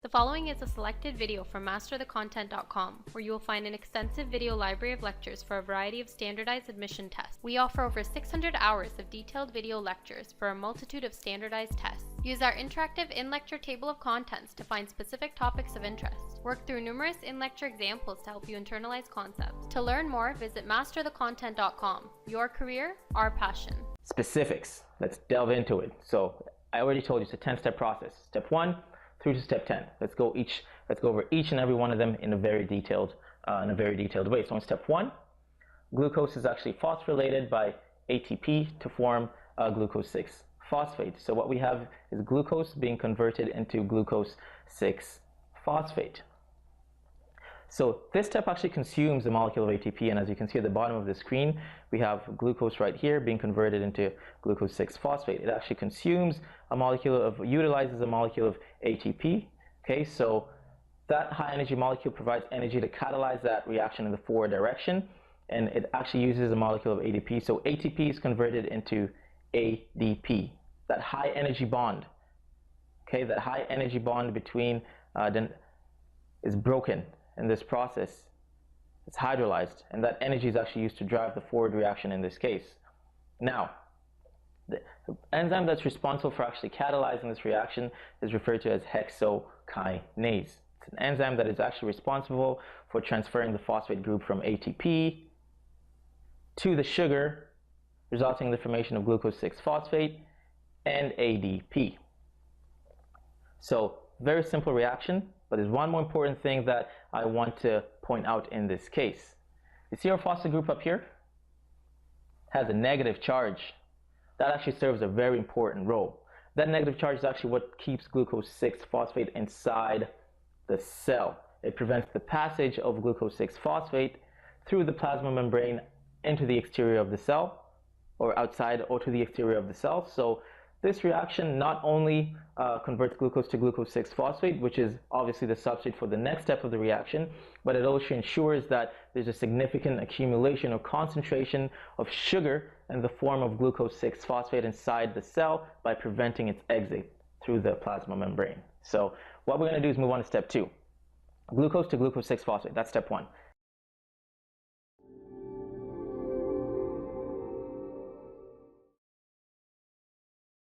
The following is a selected video from masterthecontent.com, where you will find an extensive video library of lectures for a variety of standardized admission tests. We offer over 600 hours of detailed video lectures for a multitude of standardized tests. Use our interactive in-lecture table of contents to find specific topics of interest. Work through numerous in-lecture examples to help you internalize concepts. To learn more, visit masterthecontent.com. Your career, our passion. Specifics. Let's delve into it. So I already told you it's a 10-step process. Step 1 through to step 10. Let's go over each and every one of them in a very detailed way. So in step 1, glucose is actually phosphorylated by ATP to form glucose 6 phosphate. So what we have is glucose being converted into glucose 6 phosphate. So this step actually consumes a molecule of ATP, and as you can see at the bottom of the screen, we have glucose right here being converted into glucose 6 phosphate. It actually utilizes a molecule of ATP. Okay, so that high energy molecule provides energy to catalyze that reaction in the forward direction, and it actually uses a molecule of ADP. So ATP is converted into ADP, that high energy bond. Okay, that high energy bond between is broken in this process. It's hydrolyzed, and that energy is actually used to drive the forward reaction in this case. Now, the enzyme that's responsible for actually catalyzing this reaction is referred to as hexokinase. It's an enzyme that is actually responsible for transferring the phosphate group from ATP to the sugar, resulting in the formation of glucose 6 phosphate and ADP. So, very simple reaction, but there's one more important thing that I want to point out in this case. You see our phosphate group up here? It has a negative charge. That actually serves a very important role. That negative charge is actually what keeps glucose 6 phosphate inside the cell. It prevents the passage of glucose 6 phosphate through the plasma membrane into the exterior of the cell, or outside or to the exterior of the cell. So this reaction not only converts glucose to glucose 6 phosphate, which is obviously the substrate for the next step of the reaction, but it also ensures that there's a significant accumulation or concentration of sugar in the form of glucose 6 phosphate inside the cell by preventing its exit through the plasma membrane. So what we're going to do is move on to step 2. Glucose to glucose 6 phosphate, that's step 1.